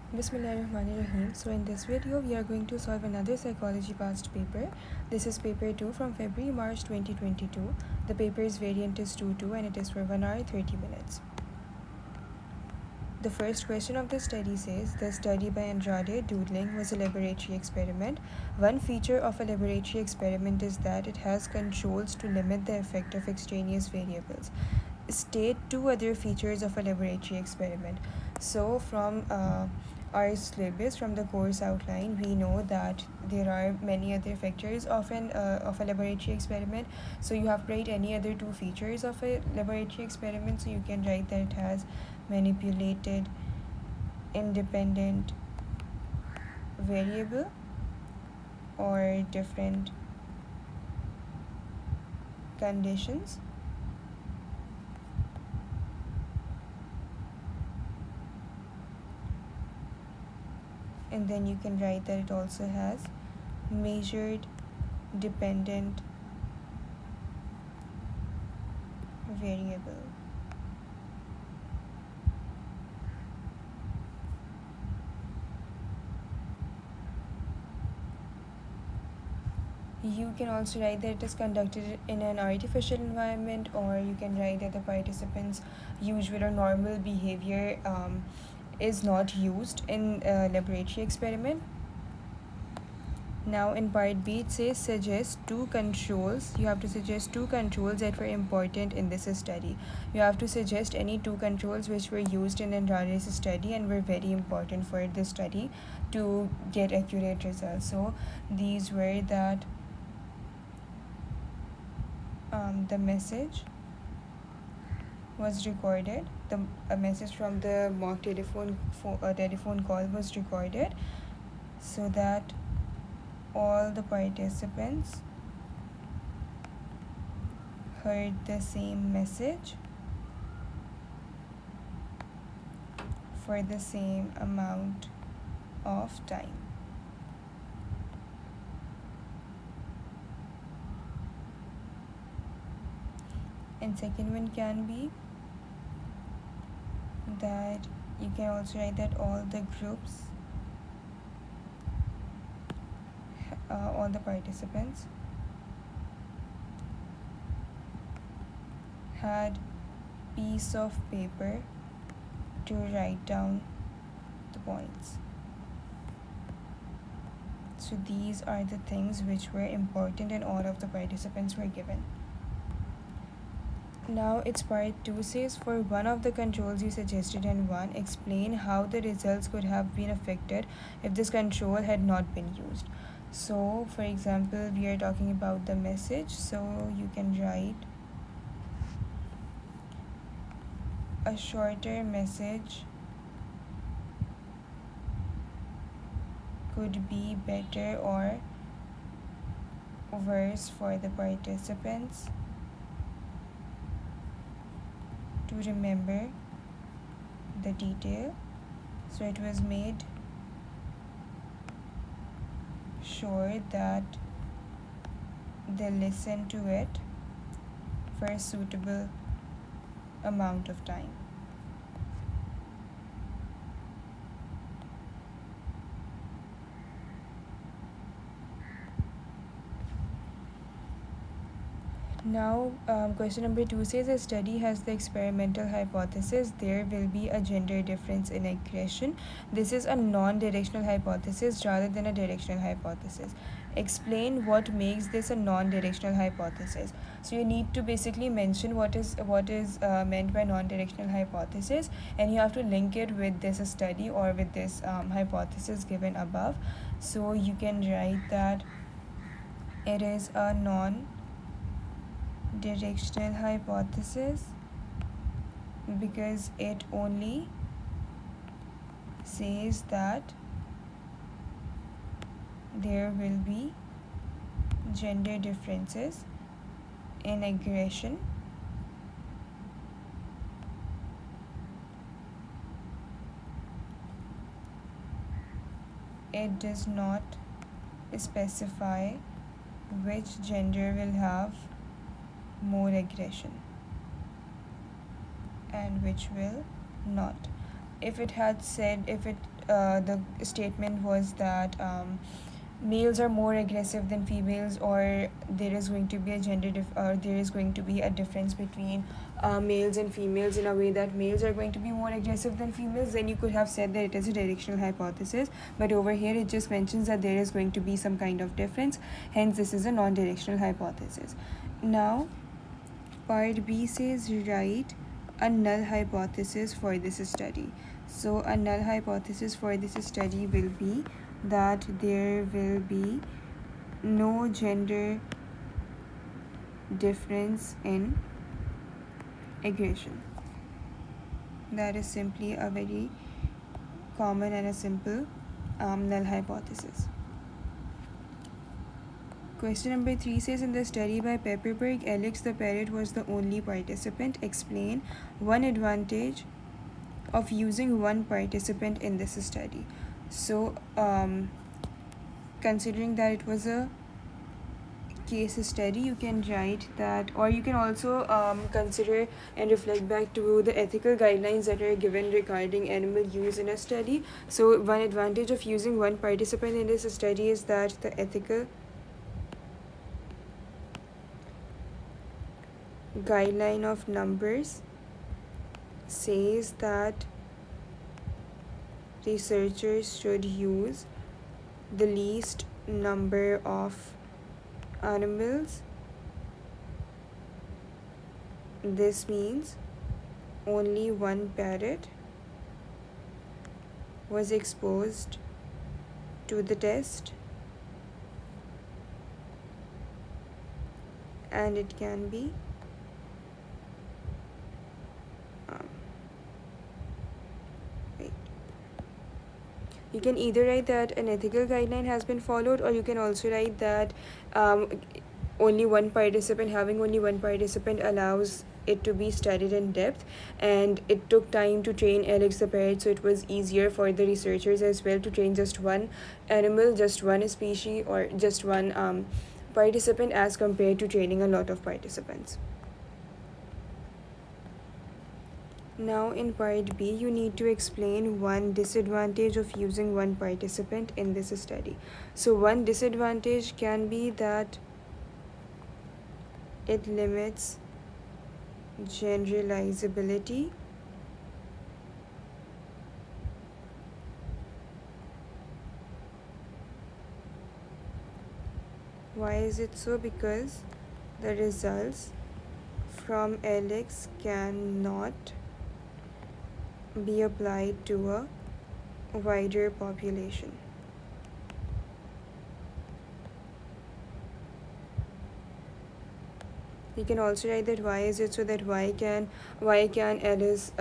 Bismillahirrahmanirrahim. So in this video, we are going to solve another psychology past paper. This is paper 2 from February-March 2022. The paper's variant is 2-2 and it is for 1 hour 30 minutes. The first question of the study says, the study by Andrade doodling was a laboratory experiment. One feature of a laboratory experiment is that it has controls to limit the effect of extraneous variables. State two other features of a laboratory experiment. So from our syllabus, from the course outline, we know that there are many other factors of a laboratory experiment. So you have to write any other two features of a laboratory experiment. So you can write that it has manipulated independent variable or different conditions. And then you can write that it also has measured dependent variable. You can also write that it is conducted in an artificial environment, or you can write that the participants' usual or normal behavior is not used in a laboratory experiment. Now in part B, it says suggest two controls. You have to suggest two controls that were important in this study. You have to suggest any two controls which were used in Andrade's study and were very important for this study to get accurate results. So these were that the message was recorded. A message from the mock telephone call was recorded, so that all the participants heard the same message for the same amount of time. And second one can be that you can also write that all the groups, all the participants had piece of paper to write down the points. So these are the things which were important and all of the participants were given. Now it's part 2 says, for one of the controls you suggested and one, explain how the results could have been affected if this control had not been used. So for example, we are talking about the message, so you can write a shorter message could be better or worse for the participants to remember the detail. So it was made sure that they listen to it for a suitable amount of time. Now, question number 2 says, a study has the experimental hypothesis there will be a gender difference in aggression. This is a non-directional hypothesis rather than a directional hypothesis. Explain what makes this a non-directional hypothesis. So you need to basically mention what is meant by non-directional hypothesis, and you have to link it with this study or with this hypothesis given above. So you can write that it is a non-directional hypothesis because it only says that there will be gender differences in aggression it does not specify which gender will have more aggression and which will not. If it the statement was that males are more aggressive than females, or there is going to be a there is going to be a difference between males and females in a way that males are going to be more aggressive than females, then you could have said that it is a directional hypothesis. But over here it just mentions that there is going to be some kind of difference, hence this is a non-directional hypothesis. Now part B says write a null hypothesis for this study. So a null hypothesis for this study will be that there will be no gender difference in aggression. That is simply a very common and a simple null hypothesis. Question number 3 says, in the study by Pepperberg, Alex the parrot was the only participant. Explain one advantage of using one participant in this study. So considering that it was a case study, you can write that, or you can also consider and reflect back to the ethical guidelines that are given regarding animal use in a study. So one advantage of using one participant in this study is that the ethical guideline of numbers says that researchers should use the least number of animals. This means only one parrot was exposed to the test, and it can be you can either write that an ethical guideline has been followed, or you can also write that having only one participant allows it to be studied in depth, and it took time to train Alex the parrot, so it was easier for the researchers as well to train just one animal, just one species, or just one participant as compared to training a lot of participants. Now in part B, you need to explain one disadvantage of using one participant in this study. So one disadvantage can be that it limits generalizability. Why is it so? Because the results from Alex cannot be applied to a wider population. You can also write that why is it so, that why can Alex's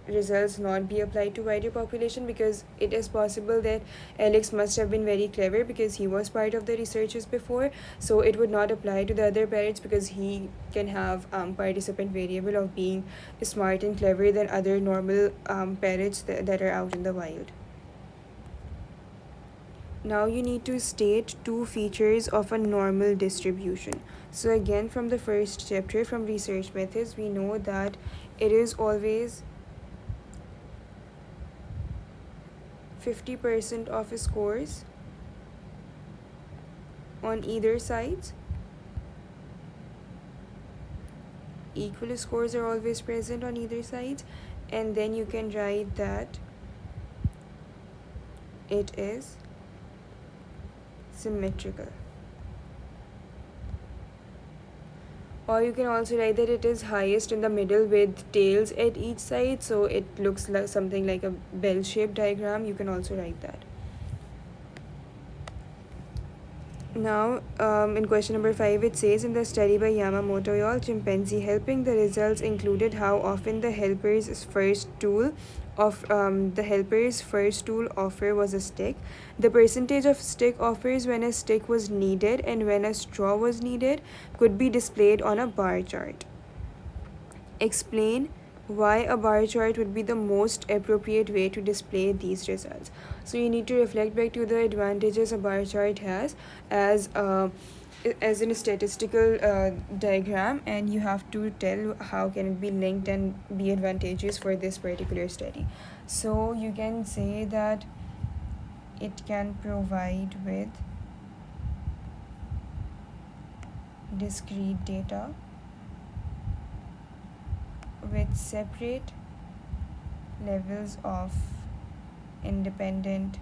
results not be applied to wider population, because it is possible that Alex must have been very clever because he was part of the researches before, so it would not apply to the other parrots because he can have participant variable of being smart and clever than other normal parrots that are out in the wild. Now you need to state two features of a normal distribution. So again, from the first chapter, from research methods, we know that it is always 50% of scores on either sides. Equal scores are always present on either sides, and then you can write that it is symmetrical. Or you can also write that it is highest in the middle with tails at each side, so it looks like something like a bell-shaped diagram. You can also write that. Now, in question number 5, it says, in the study by Yamamoto et al., chimpanzee helping, the results included how often the helper's first tool offer was a stick, the percentage of stick offers when a stick was needed and when a straw was needed could be displayed on a bar chart. Explain why a bar chart would be the most appropriate way to display these results. So you need to reflect back to the advantages a bar chart has, as as in a statistical diagram, and you have to tell how can it be linked and be advantageous for this particular study. So you can say that it can provide with discrete data with separate levels of independent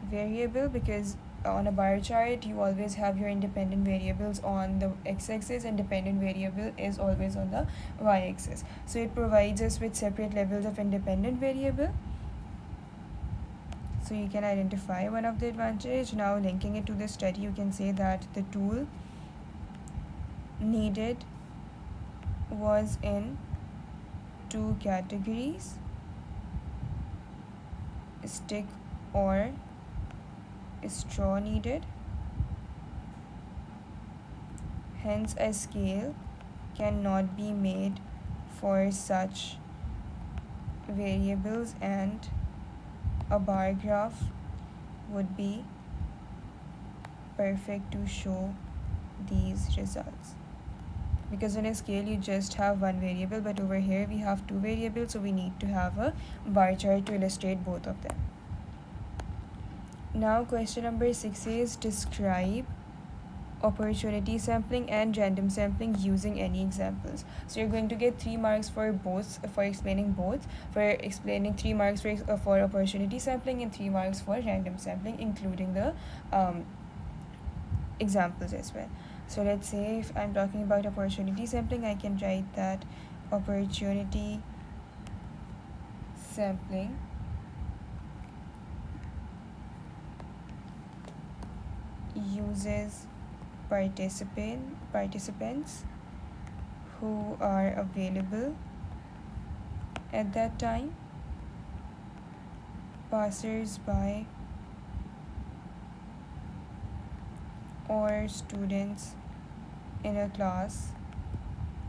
variable, because on a bar chart you always have your independent variables on the x-axis and dependent variable is always on the y-axis. So it provides us with separate levels of independent variable, so you can identify one of the advantage. Now linking it to the study, you can say that the tool needed was in two categories: stick or straw needed. Hence, a scale cannot be made for such variables, and a bar graph would be perfect to show these results. Because on a scale you just have one variable, but over here we have two variables, so we need to have a bar chart to illustrate both of them. Now question number 6 is describe opportunity sampling and random sampling using any examples. So you're going to get 3 marks for both, for explaining both. For explaining 3 marks for opportunity sampling and 3 marks for random sampling, including the examples as well. So let's say if I'm talking about opportunity sampling, I can write that opportunity sampling uses participants who are available at that time, passers-by, or students in a class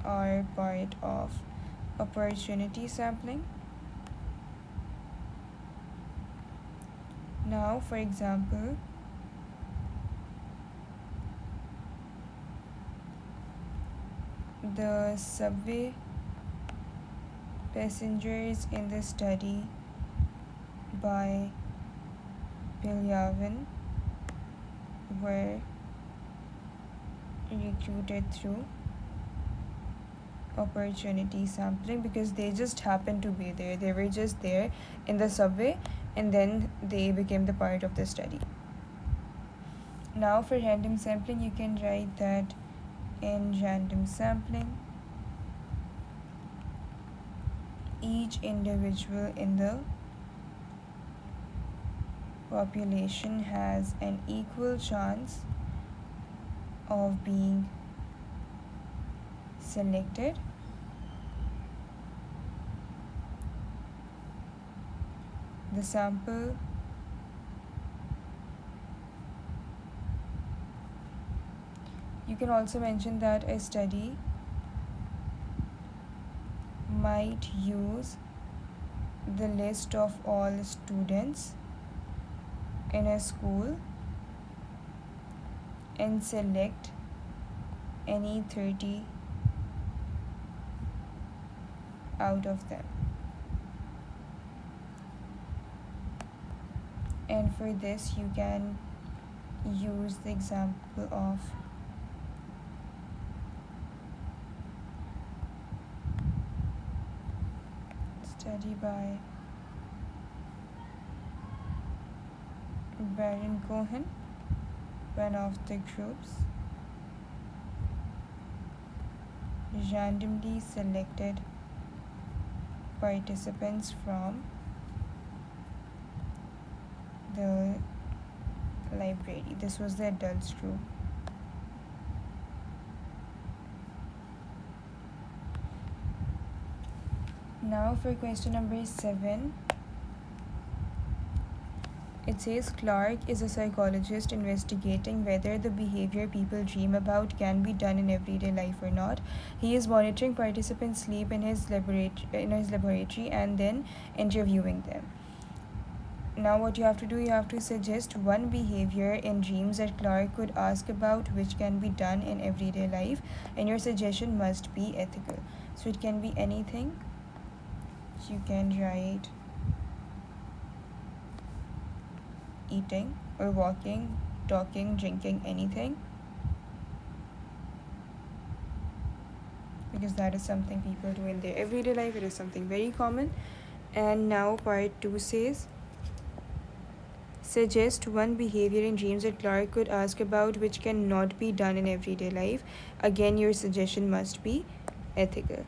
are part of opportunity sampling. Now, for example, the subway passengers in the study by Bilyavin were recruited through opportunity sampling, because they just happened to be there. They were just there in the subway and then they became the part of the study. Now for random sampling, you can write that in random sampling, each individual in the population has an equal chance of being selected. The sample you can also mention that a study might use the list of all students in a school and select any 30 out of them. And for this, you can use the example of study by Baron Cohen, one of the groups randomly selected participants from the library. This was the adults group. Now for question number 7, it says Clark is a psychologist investigating whether the behavior people dream about can be done in everyday life or not. He is monitoring participants' sleep in his laboratory and then interviewing them. now what you have to do, you have to suggest one behavior in dreams that Clark could ask about which can be done in everyday life, and your suggestion must be ethical. So it can be anything. You can write eating or walking, talking, drinking, anything, because that is something people do in their everyday life. It is something very common. And now part 2 says, suggest one behavior in dreams that Clark could ask about which cannot be done in everyday life. Again, your suggestion must be ethical.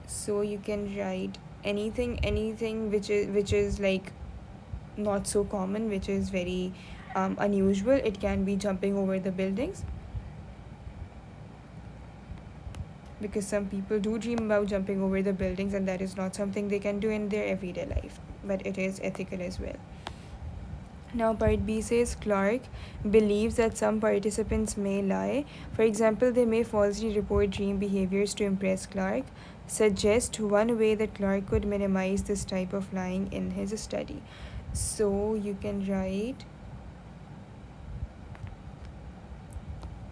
So you can write anything which is like not so common, which is very unusual. It can be jumping over the buildings, because some people do dream about jumping over the buildings, and that is not something they can do in their everyday life, but it is ethical as well. Now part B says, Clark believes that some participants may lie. For example, they may falsely report dream behaviors to impress Clark. Suggest one way that Clark could minimize this type of lying in his study. So you can write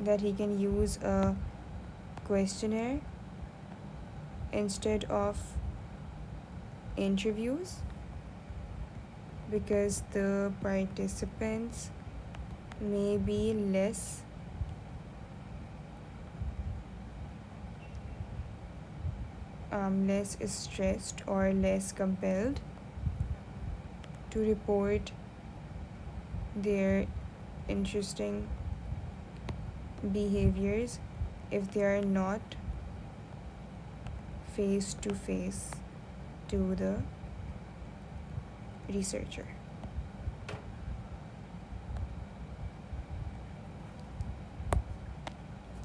that he can use a questionnaire instead of interviews, because the participants may be less stressed or less compelled to report their interesting behaviors if they are not face to face to the researcher.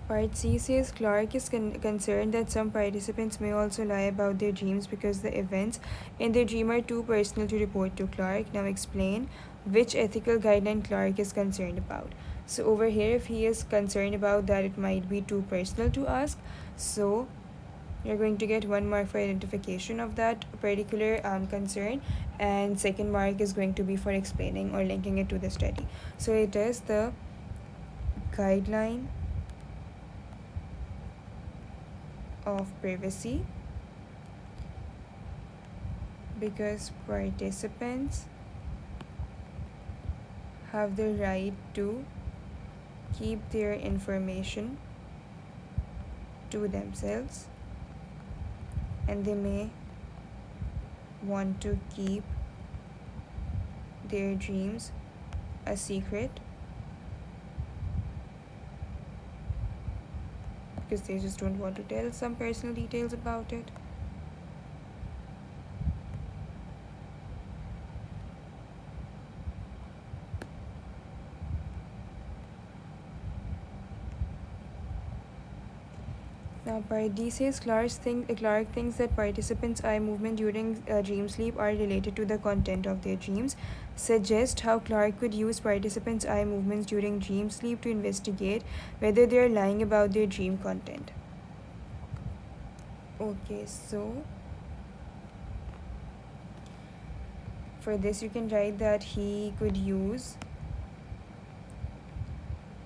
Part C says, Clark is concerned that some participants may also lie about their dreams because the events in their dream are too personal to report to Clark. Now explain which ethical guideline Clark is concerned about. So over here, if he is concerned about that it might be too personal to ask, so you're going to get 1 mark for identification of that particular concern, and 2nd mark is going to be for explaining or linking it to the study. So it is the guideline of privacy, because participants have the right to keep their information to themselves, and they may want to keep their dreams a secret because they just don't want to tell some personal details about it. Now part D says, Clark thinks that participants' eye movement during dream sleep are related to the content of their dreams. Suggest how Clark could use participants' eye movements during dream sleep to investigate whether they are lying about their dream content. Okay, so for this you can write that he could use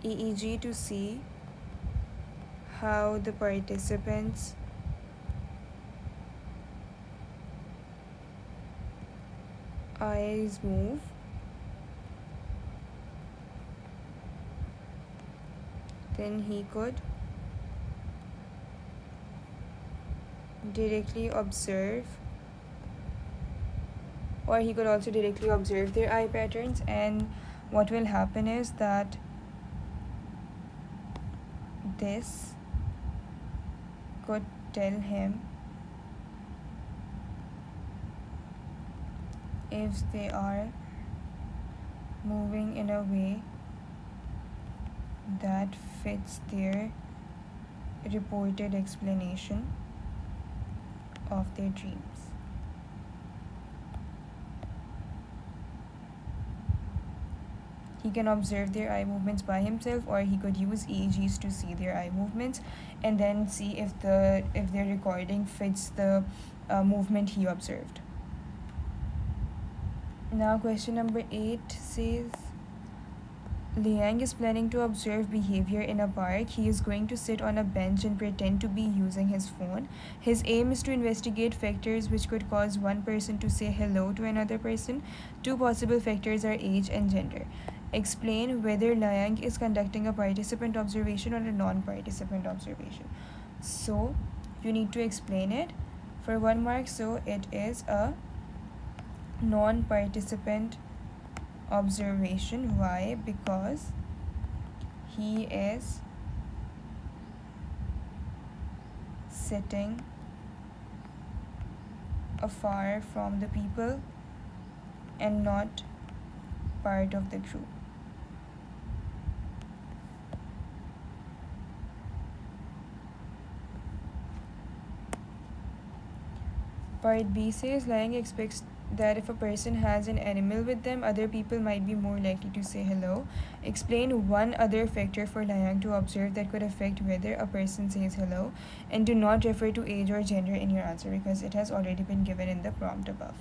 EEG to see how the participants eyes move. Then he could directly observe, or he could also directly observe their eye patterns, and what will happen is that this could tell him if they are moving in a way that fits their reported explanation of their dreams. He can observe their eye movements by himself, or he could use EEGs to see their eye movements and then see if their recording fits the movement he observed. Now question number 8 says, Liang is planning to observe behavior in a park. He is going to sit on a bench and pretend to be using his phone. His aim is to investigate factors which could cause one person to say hello to another person. Two possible factors are age and gender. Explain whether Liang is conducting a participant observation or a non-participant observation. So, you need to explain it for 1 mark. So, it is a non-participant observation. Why? Because he is sitting afar from the people and not part of the group. Part B says Liang expects that if a person has an animal with them, other people might be more likely to say hello. Explain one other factor for Liang to observe that could affect whether a person says hello, and do not refer to age or gender in your answer because it has already been given in the prompt above.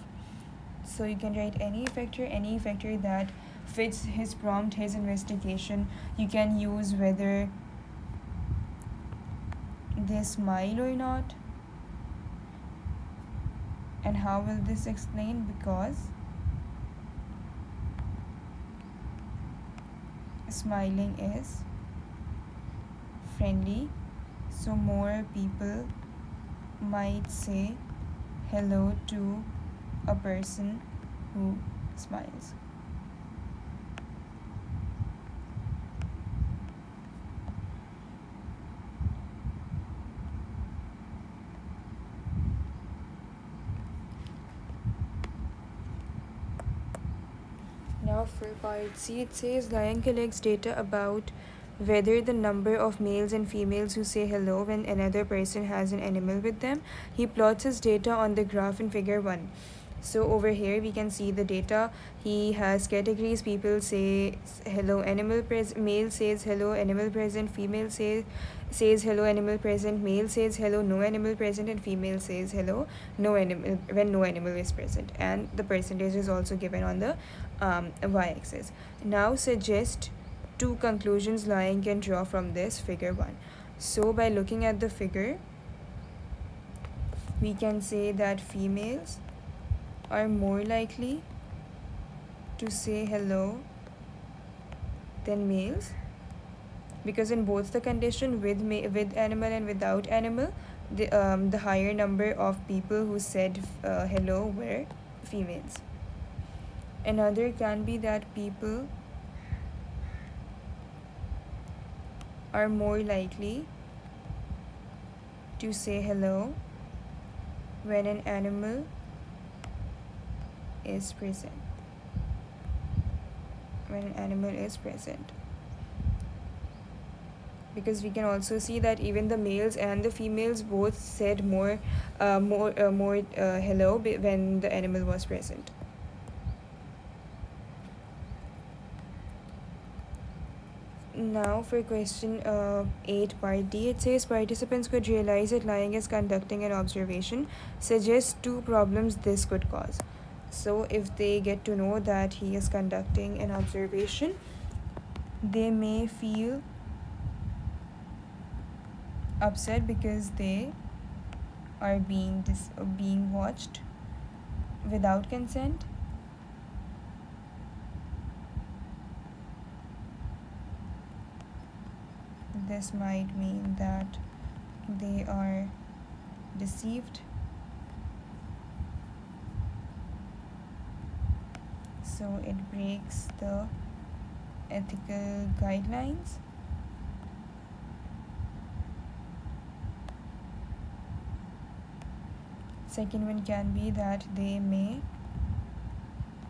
So you can write any factor that fits his prompt, his investigation. You can use whether they smile or not. And how will this explain? Because smiling is friendly, so more people might say hello to a person who smiles. Now for part C, it says Lion collects data about whether the number of males and females who say hello when another person has an animal with them. He plots his data on the graph in figure 1. So over here we can see the data. He has categories. People say hello, animal male says hello, animal present, female says hello, animal present, male says hello, no animal present, and female says hello, no animal when no animal is present. And the percentage is also given on the y-axis. Now suggest 2 conclusions Lion can draw from this figure 1. So by looking at the figure, we can say that females are more likely to say hello than males, because in both the condition with animal and without animal, the higher number of people who said hello were females. Another can be that people are more likely to say hello when an animal is present. Because we can also see that even the males and the females both said more hello when the animal was present. Now for question 8 part D, it says participants could realize that Lion is conducting an observation. Suggest 2 problems this could cause. So if they get to know that he is conducting an observation, they may feel upset because they are being watched without consent. This might mean that they are deceived. So it breaks the ethical guidelines. Second one can be that they may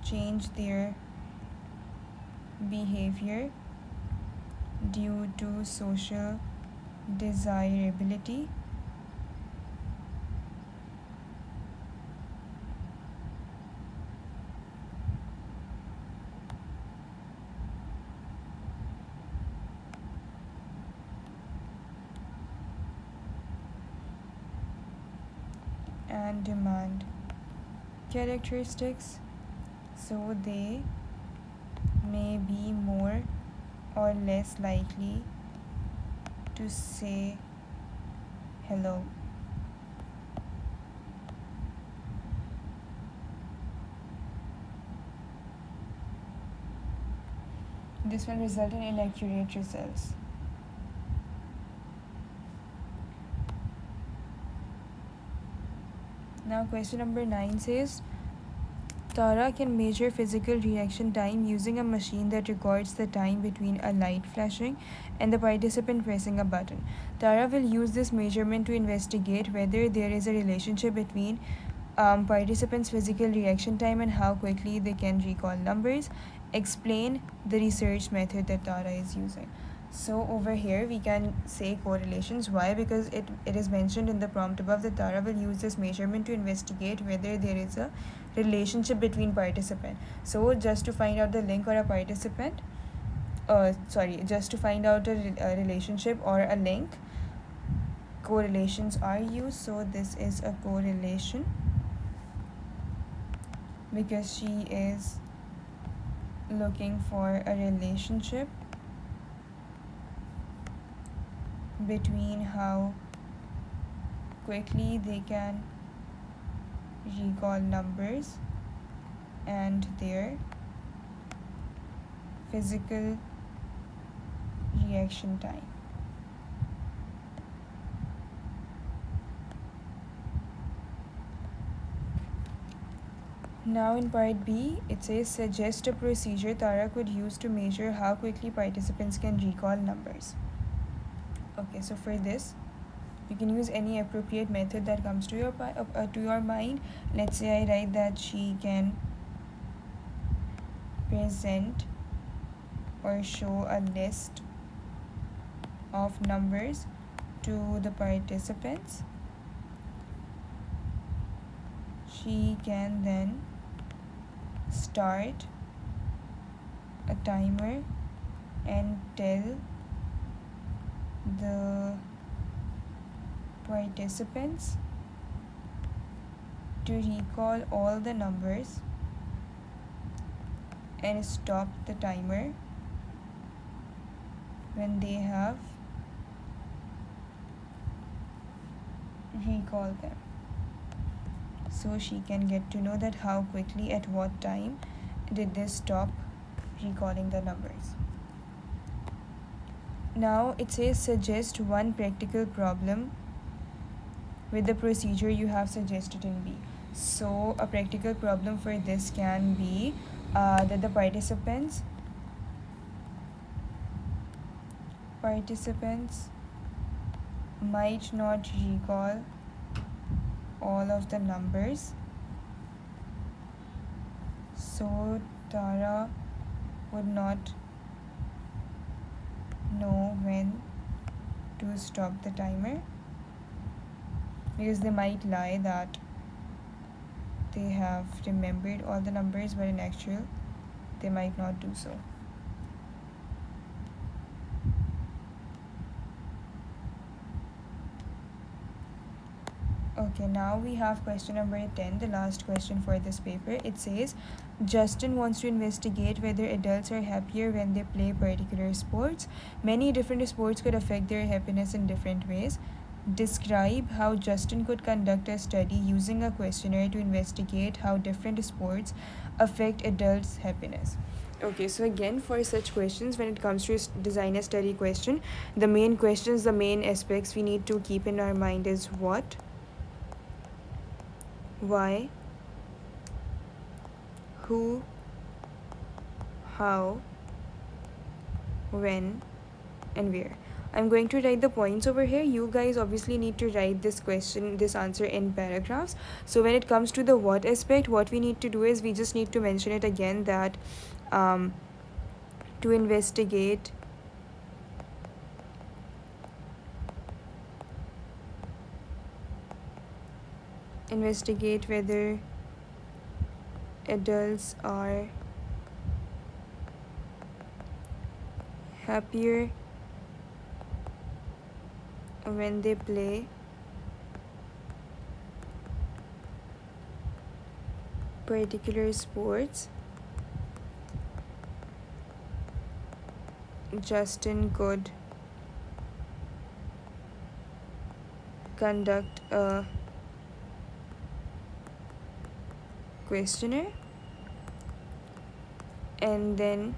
change their behavior due to social desirability. And demand characteristics. so they may be more or less likely to say hello. This will result in inaccurate results. Now question number 9 says, Tara can measure physical reaction time using a machine that records the time between a light flashing and the participant pressing a button. Tara will use this measurement to investigate whether there is a relationship between participants' physical reaction time and how quickly they can recall numbers. Explain the research method that Tara is using. So over here we can say correlations. Why? Because it is mentioned in the prompt above that Tara will use this measurement to investigate whether there is a relationship between participant. So just to find out the link or a participant, just to find out a relationship or a link, correlations are used. So this is a correlation because she is looking for a relationship between how quickly they can recall numbers and their physical reaction time. Now in part B, it says suggest a procedure Tara could use to measure how quickly participants can recall numbers. Okay, so for this, you can use any appropriate method that comes to your mind. Let's say I write that she can present or show a list of numbers to the participants. She can then start a timer and tell the participants to recall all the numbers and stop the timer when they have recalled them. So she can get to know that how quickly, at what time did they stop recalling the numbers. Now it says suggest one practical problem with the procedure you have suggested in B. So a practical problem for this can be that the participants might not recall all of the numbers, so Tara would not know when to stop the timer, because they might lie that they have remembered all the numbers, but in actual they might not do so. Okay, now we have question number 10, the last question for this paper. It says, Justin wants to investigate whether adults are happier when they play particular sports. Many different sports could affect their happiness in different ways. Describe how Justin could conduct a study using a questionnaire to investigate how different sports affect adults' happiness. Okay, so again, for such questions, when it comes to design a study question, the main aspects we need to keep in our mind is what, why, who, how, when, and where. I'm going to write the points over here. You guys obviously need to write this answer in paragraphs. So when it comes to the what aspect, what we need to do is we just need to mention it again that to investigate whether adults are happier when they play particular sports. Justin could conduct a questionnaire, and then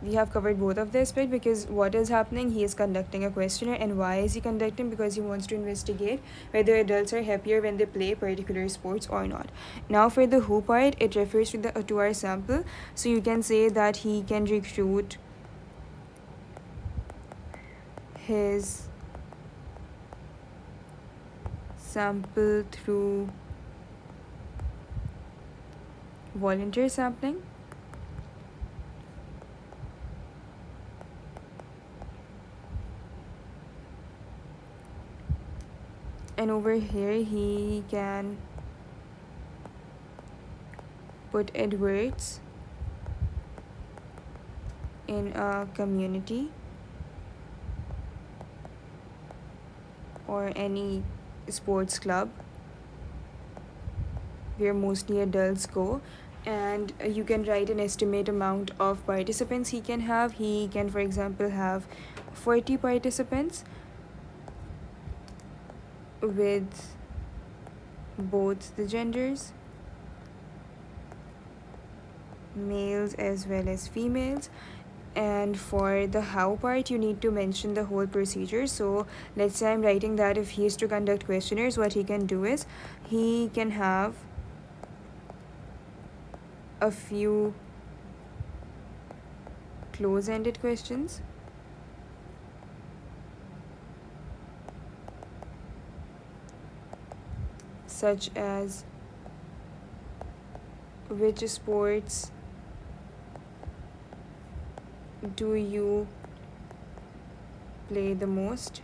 we have covered both of the aspects, because what is happening, he is conducting a questionnaire, and why is he conducting? Because he wants to investigate whether adults are happier when they play particular sports or not. Now for the who part, it refers to our sample, so you can say that he can recruit his sample through volunteer sampling. And over here he can put adverts in a community or any sports club where mostly adults go, and you can write an estimate amount of participants he can have. He can, for example, have 40 participants with both the genders, males as well as females. And for the how part, you need to mention the whole procedure. So let's say I'm writing that if he is to conduct questionnaires, what he can do is he can have a few close-ended questions, such as which sports do you play the most?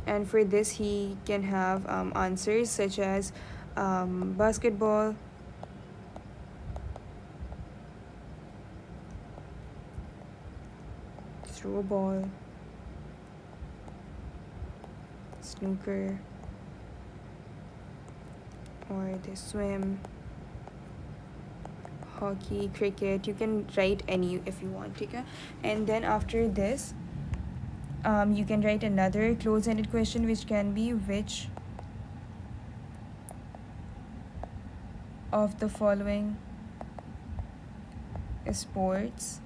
And for this he can have answers such as basketball, throw ball, snooker, or the swim, hockey, cricket. You can write any if you want, okay? And then after this you can write another close-ended question, which can be which of the following sports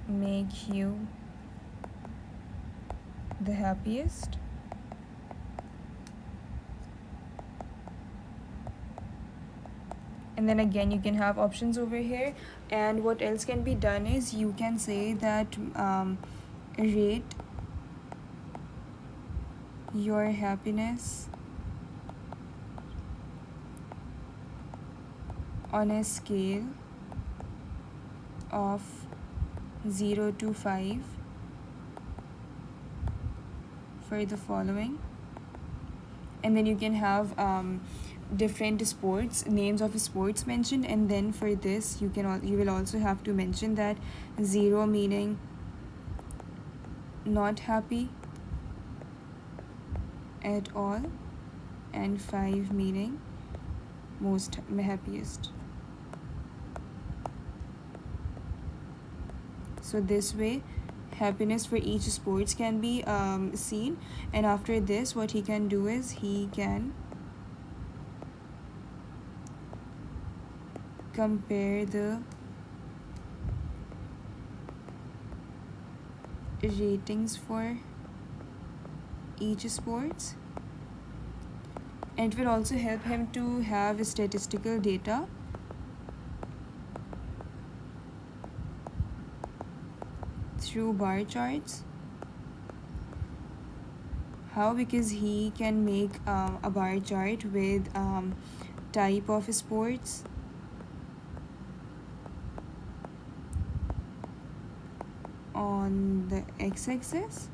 make you the happiest? And then again you can have options over here. And what else can be done is you can say that rate your happiness on a scale of 0 to 5 for the following. And then you can have different sports, names of sports mentioned, and then for this you will also have to mention that 0 meaning not happy at all, and 5 meaning most happiest. So this way happiness for each sports can be seen. And after this what he can do is he can compare the ratings for each sports, and it will also help him to have statistical data through bar charts. How? Because he can make a bar chart with type of sports, on the x-axis,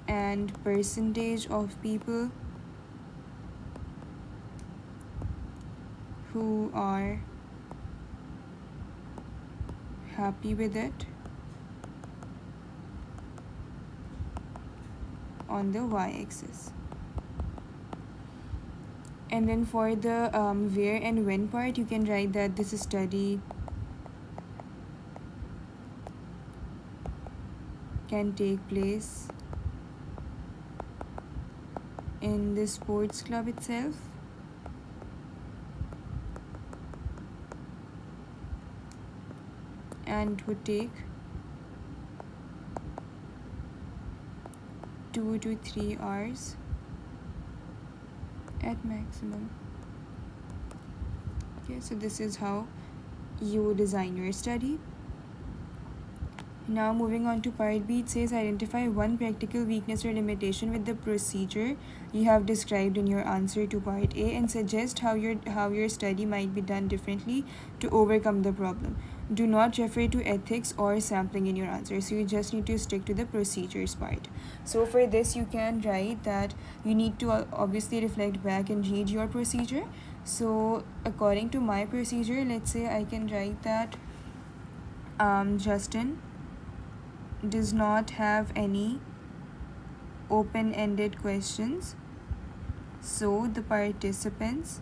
and percentage of people who are happy with it on the y-axis. And then for the where and when part, you can write that this study can take place in the sports club itself. And it would take 2 to 3 hours at maximum. Okay, so this is how you design your study. Now moving on to part B, it says identify one practical weakness or limitation with the procedure you have described in your answer to part A and suggest how your study might be done differently to overcome the problem. Do not refer to ethics or sampling in your answer. So you just need to stick to the procedures part. So for this, you can write that you need to obviously reflect back and read your procedure. So according to my procedure, let's say I can write that Justin does not have any open-ended questions, so the participants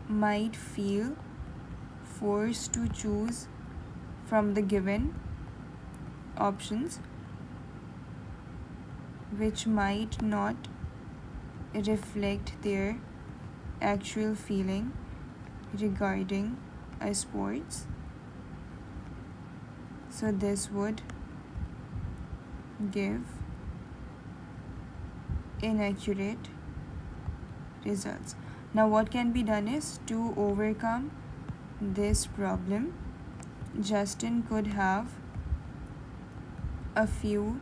might feel forced to choose from the given options, which might not reflect their actual feeling regarding a sports. So this would give inaccurate results. Now what can be done is to overcome this problem, Justin could have a few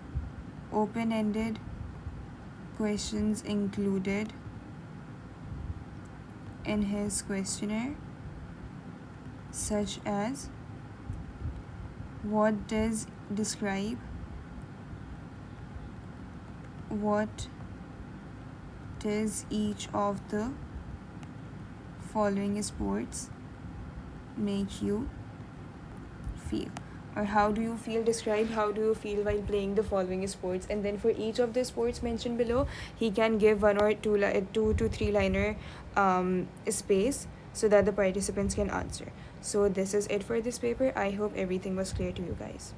open-ended questions included in his questionnaire, such as what does each of the following sports make you feel, or how do you feel, describe how do you feel while playing the following sports. And then for each of the sports mentioned below, he can give 1 or 2 to 3 liner space so that the participants can answer. So this is it for this paper. I hope everything was clear to you guys.